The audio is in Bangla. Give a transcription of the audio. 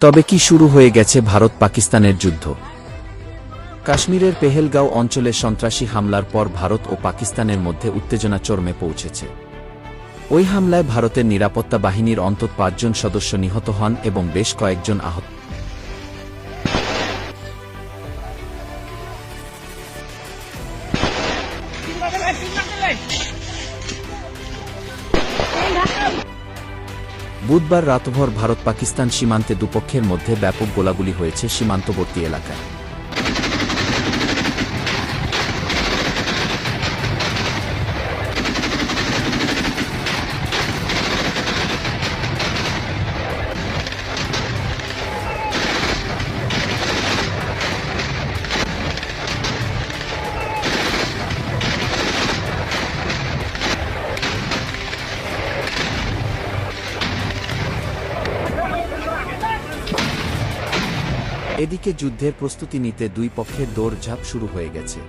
তবে কি শুরু হয়ে গেছে ভারত পাকিস্তানের যুদ্ধ? কাশ্মীরের পেহেলগাঁও অঞ্চলে সন্ত্রাসী হামলার পর ভারত ও পাকিস্তানের মধ্যে উত্তেজনা চরমে পৌঁছেছে। ওই হামলায় ভারতের নিরাপত্তা বাহিনীর অন্তত ৫ জন সদস্য নিহত হন এবং বেশ কয়েকজন আহত। বুধবার রাতভর ভারত পাকিস্তান সীমান্তে দুপক্ষের মধ্যে ব্যাপক গোলাগুলি হয়েছে সীমান্তবর্তী এলাকায়। এদিকে যুদ্ধের প্রস্তুতি নিতে দুই পক্ষের দৌড়ঝাঁপ শুরু হয়ে গেছে।